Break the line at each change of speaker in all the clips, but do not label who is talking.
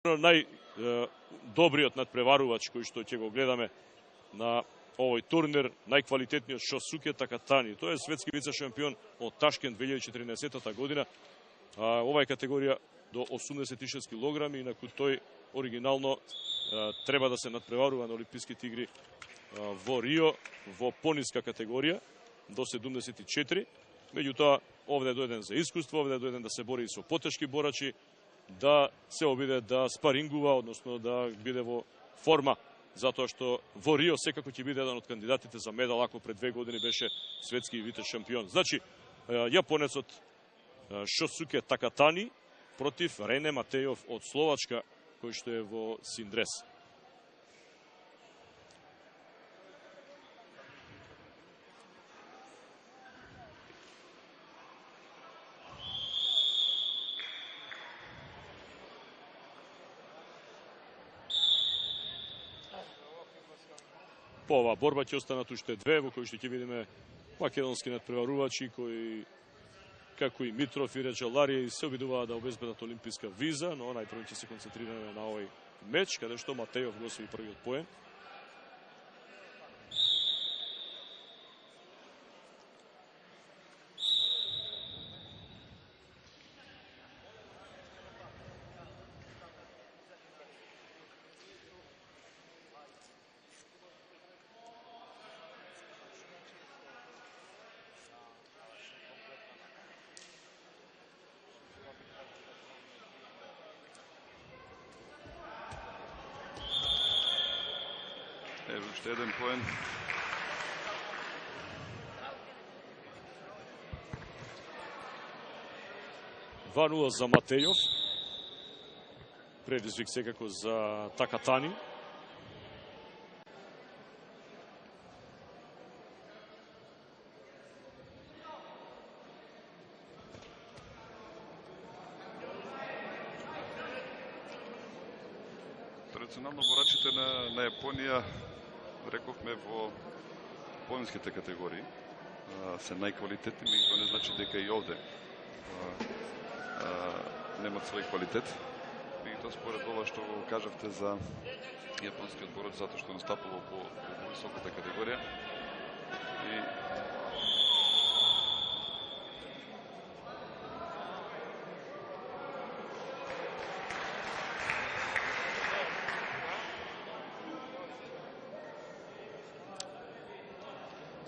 Најдобриот надпреварувач кој што ќе го гледаме на овој турнир, најквалитетниот Шосуке Такатани. Тој е светски вице-шампион од Ташкент 2014 година. Ова е категорија до 86 кг, инаку тој оригинално треба да се надпреварува на Олимписките игри во Рио во пониска категорија до 74. Меѓутоа, овде е дојден за искуство, овде е дојден да се бори со потешки борачи, да се обиде да спарингува, односно да биде во форма, затоа што во Рио секако ќе биде еден од кандидатите за медал, ако пред 2 години беше светски витез шампион. Значи, јапонецот Шосуке Такатани против Рене Матејов од Словачка, кој што е во Синдрес. По оваа борба ќе останат уште две, во кои што ќе видиме македонски надпреварувачи кои, како и Митров и Реджалари, се обидуваат да обезбедат олимписка виза, но најпрво ќе се концентрираме на овој меч, каде што Матејов го освои првиот поен.
Уште еден поен.
Ванула за Матејов. Предизвик секако за Такатани.
Традиционално борачите на Јапонија, рековме, во поенските категории се најквалитетни, но тоа не значи дека и овде немат свој квалитет. И тоа според ова што го кажавте за јапонскиот борач, затоа што настапува по високата категорија. И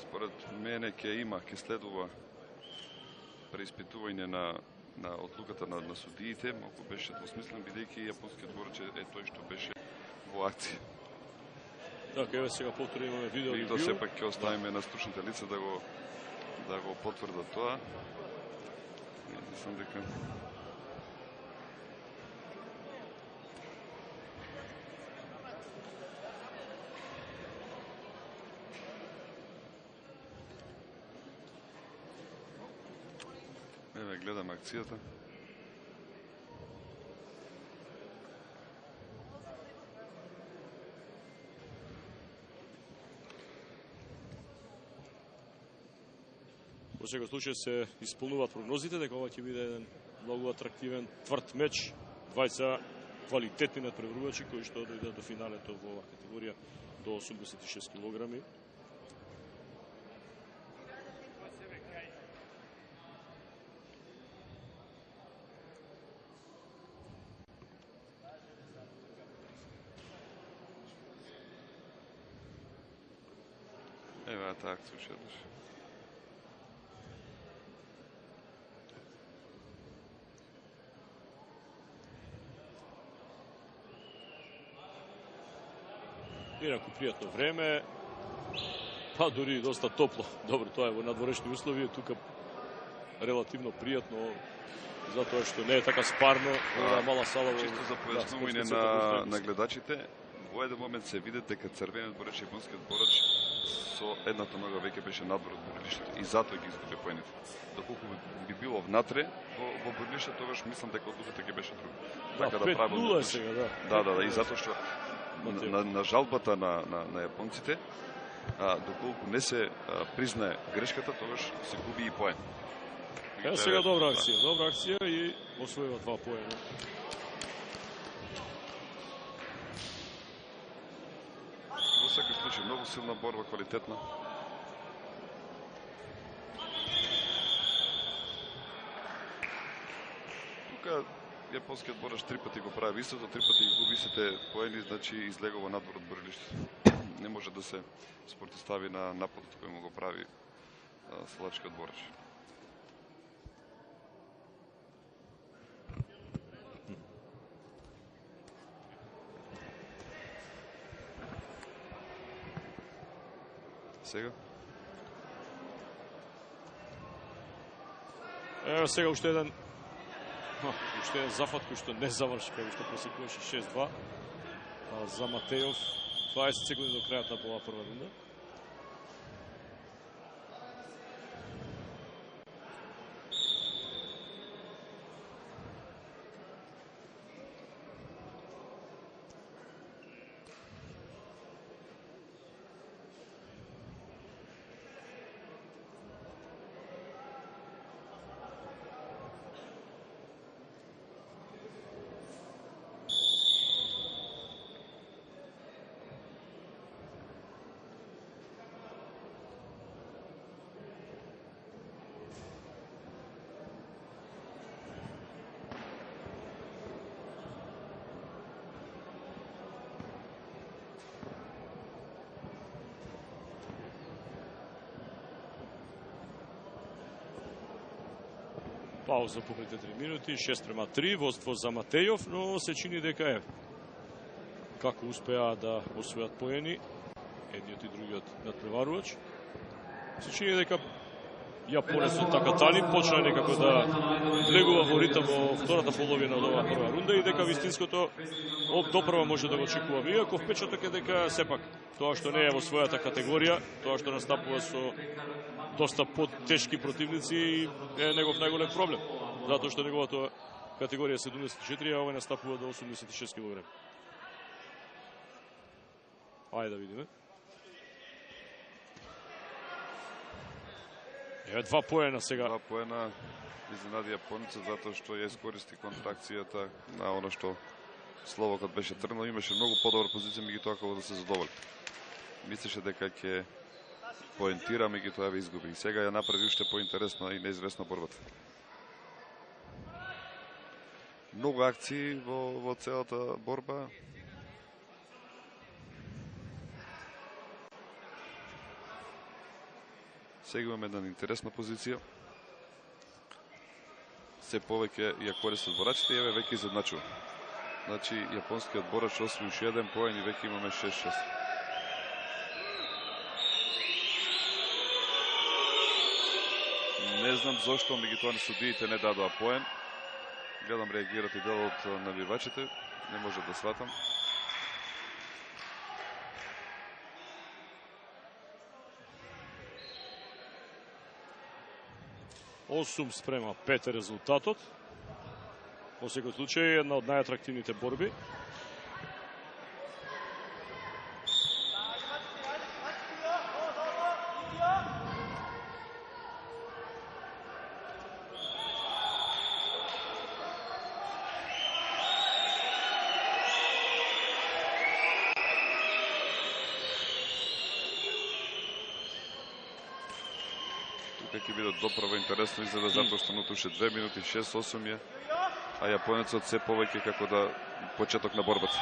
според мене ќе следува преиспитување на одлуката на судиите, малку беше двосмислен, бидејќи јапонскиот борач е тој што беше во акција.
Така, еве сега повтори имаме видео
и тоа сепак ќе оставиме на стручните лица да го потврдат тоа. Мислам дека гледам акцијата.
Во секој случај се исполнуваат прогнозите дека ова ќе биде еден многу атрактивен тврд меч. Двајца квалитетни надпреварувачи кои што дојдат до финалето во оваа категорија до 86 кг.
Еве таа акција уште еднаш.
Инаку пријатно време, па дури доста топло. Добро, тоа е во надворешни услови, тука релативно пријатно, затоа што не е така спарно, мала сала.
Чисто за појаснување на гледачите, во еден момент се види дека црвениот борач, јапонскиот борач, со едната нога веќе беше надвор од борилиштето и затоа ги изгуби поените. Доколку би било внатре во борилиштето, тогаш мислам дека одлуката ќе беше друга.
Така да правилно. 5-0 сега, да.
Да, и затоа што на жалбата на јапонците, доколку не се признае грешката, тогаш се губи и поен.
Ево сега добра акција и освојува 2 поена.
секој случај многу силна борба, квалитетна. Тука јапонскиот борач 3 пати го прави истото, 3 пати ги губи сите поени, значи излегува надвор од борилиштето. Не може да се спротивстави на нападот кој му го прави словачкиот борач. Сега?
Ево сега уште еден зафат кој што не заврши, кај што просекуваше 6-2 за Матејов. 20 секунди до крајот на оваа прва рунда. Пауза по 3 минути, 6-3, водство за Матејов, но се чини дека е како успеа да освојат поени едниот и другиот надпреварувач. Се чини дека јапонецот Такатани почна некако да влегува во ритм во втората половина од оваа прва рунда и дека вистинското допрва може да го очекуваме. Иако впечаток е дека сепак тоа што не е во својата категорија, тоа што настапува со доста потешки противници е негов најголем проблем. Затоа што неговата категорија е 74, а овој настапува до 86 кг. Ајде да видиме. Еве два поена сега.
Два поена изненади јапонецот затоа што ја искористи контракцијата на она што Словакот беше тргнал. Имаше многу подобра позиција, меѓутоа како да се задоволи. Мислеше дека ќе поентира, меѓутоа ве изгуби. И сега ја направи уште поинтересна и неизвестна борбата. Многу акции во целата борба. Сега имаме една интересна позиција. Се повеќе ја користат борачите и еве веќе изедначува. Значи, јапонскиот борач освои уште еден поен и веќе имаме 6-6. Не знам зошто, меѓутоа судиите не дадоа поен. Гледам реагират и дел од навивачите. Не може да сватам.
Осум спрема 5 е резултатот. Во секој случај една од најатрактивните борби.
Ќе биде доправо интересно изгледа затоа што нутуше 2 минути 6-8 е, а јапонецот се повеќе како да почеток на борбата.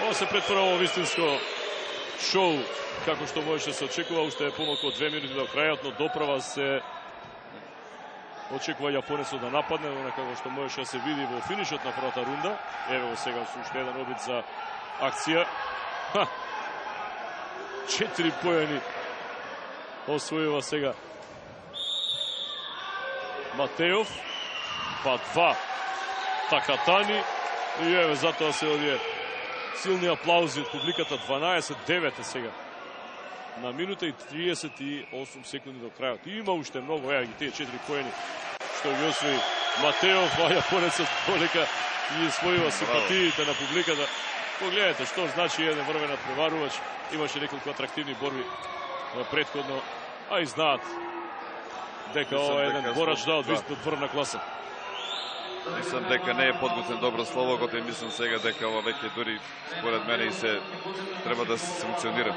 Ова се претвора во вистинско шоу, како што можеше да се очекува, уште е помалку од 2 минути до крајот, но доправа се очекува јапонецот да нападне, но како што можеше да се види во финишот на првата рунда. Еве го сега уште еден обид за акција. 4 поени освојува сега Матејов, па 2 Такатани и еве затоа се овие силни аплаузи од публиката. 12-9 сега на минута и 38 секунди до крајот. И има уште многу, еа ги тие 4 поени што ги освои Матејов, а јапонецот полека ги освојува симпатиите на публиката. Погледнете што значи еден врвен надпреварувач. Имаше неколку атрактивни борби претходно, а и знаат дека ова е еден борач од врвна класа.
Мислам дека не е подготвен добро словото и мислам сега дека ова веќе дури според мене и се треба да се санкционира.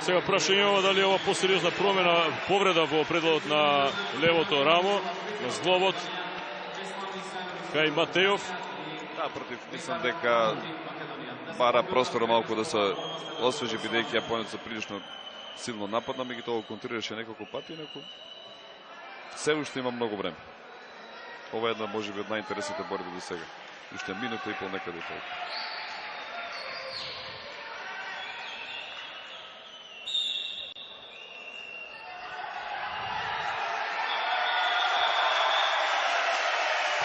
Сега прашање ова дали ова посериозна промена, повреда во пределот на левото рамо, на зглобот кај Матејов.
Да, против, мислам дека бара простора малку да се освежи, бидејќи јапонецот прилично силно нападна, меѓутоа го контрираше неколку пати, инаку се уште има многу време. Ова е една можеби од најинтересните борби до сега. Уште минута и пол некаде толку.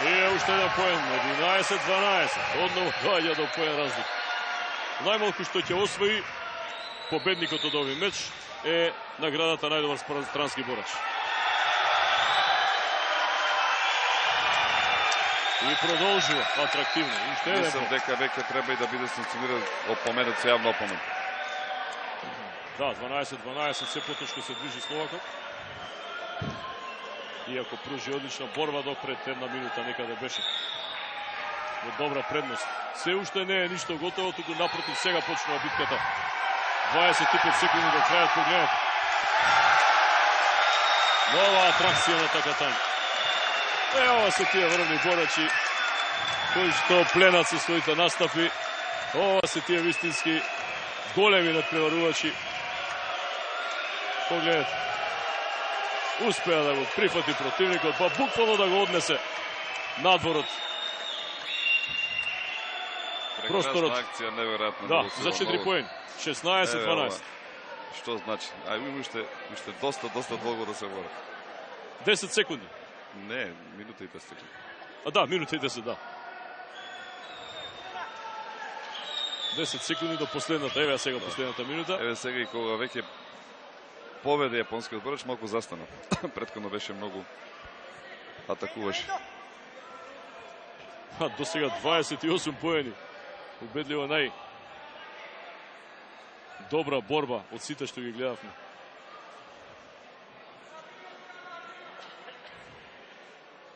И уште еден поен, 11-12. Одново доаѓа до поен разлик. Најмалку што ќе освои победникот од овој меч е наградата најдобар странски борач. И продолжува атрактивно.
Мислам дека веќе треба и да биде санкциониран, опоменат се јавно опомен.
Да, 12-12, се потешко се движи Словакот. Иако пружи одлична борба до пред една минута некаде беше. Во добра предност. Се уште не е ништо готово, туку напротив сега почнува битката. 25 секунди до крајот, погледнете. Нова атракција на Такатани. Ова се тие врвни борачи кои што пленат со своите настапи. Ова се тие вистински големи надпреварувачи. Погледнете. Успеа да го прифати противникот, па буквално да го однесе надворот.
Просторот. Акција, неверојатно.
Да, за 4 поени. 16-12.
Што значи? Има уште доста долго да се бори.
10 секунди.
Не, минута и 10 секунди.
Да, минута и 10, да. 10 секунди до последната, еве сега последната минута.
Еве сега и кога веќе победи јапонскиот борач, малку застана. Претходно беше многу атакуваше.
До сега 28 поени. Убедливо добра борба од сите што ги гледавме.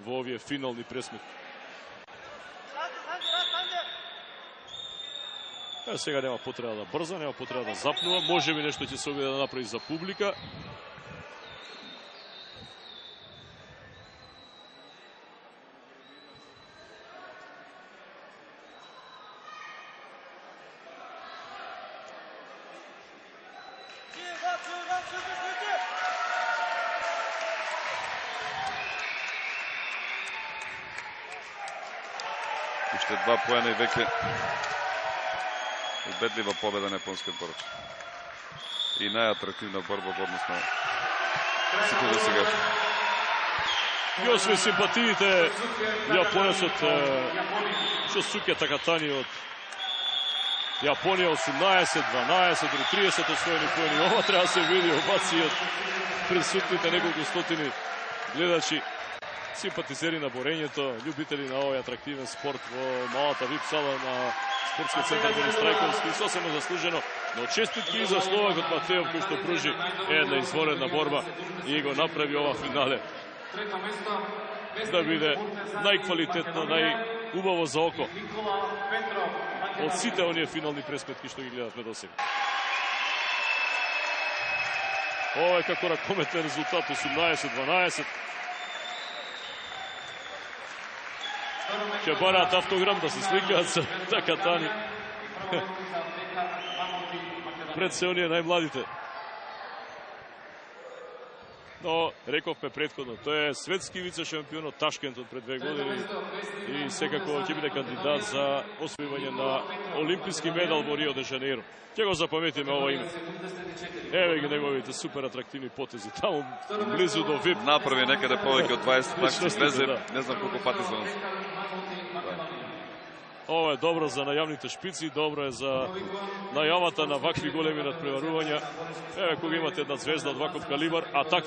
Во овие финални пресметки. Сега нема потреба да брза, нема потреба да запнува. Може би нешто ќе се обиде да направи за публика.
Уште 2 поена и веќе убедлива победа на јапонскиот борач. И најатрактивна борба во однос на сите до сега.
Ги освои симпатиите јапонецот Шосуке Такатани од Јапонија. 18-12, до 30 освоени поени. Ова треба да се види овации од присутните неколку стотини гледачи, симпатизери на борењето, љубители на овој атрактивен спорт во малата вип сала на спортскиот центар Боris Трајковски. Сосема заслужено, но честитки и за Словакот Матејов, кој што пружи една изворена борба и го направи ова финале да биде најквалитетно, најубаво за око од сите оние финални пресметки што ги гледавме до сега. Ова е како ракометен резултат, 18-12. Ќе бараат автограм да се сликаат со Такатани. Пред се оние најмладите. Но, рековме предходно, тој е светски вице-шампион од Ташкентот пред 2 години и секако ќе биде кандидат за освојување на олимписки медал во Рио де Жанеиро. Ќе го запаметиме ова име. Еве ги неговите супер атрактивни потези. Таму близу до ВИП.
Направи некаде повеќе од 20 такси влезе, не знам колку пати за нас.
Ова е добро за најавните шпици, добро е за најавата на вакви големи надпреварувања. Еве кога имате една звезда од ваков калибар, а така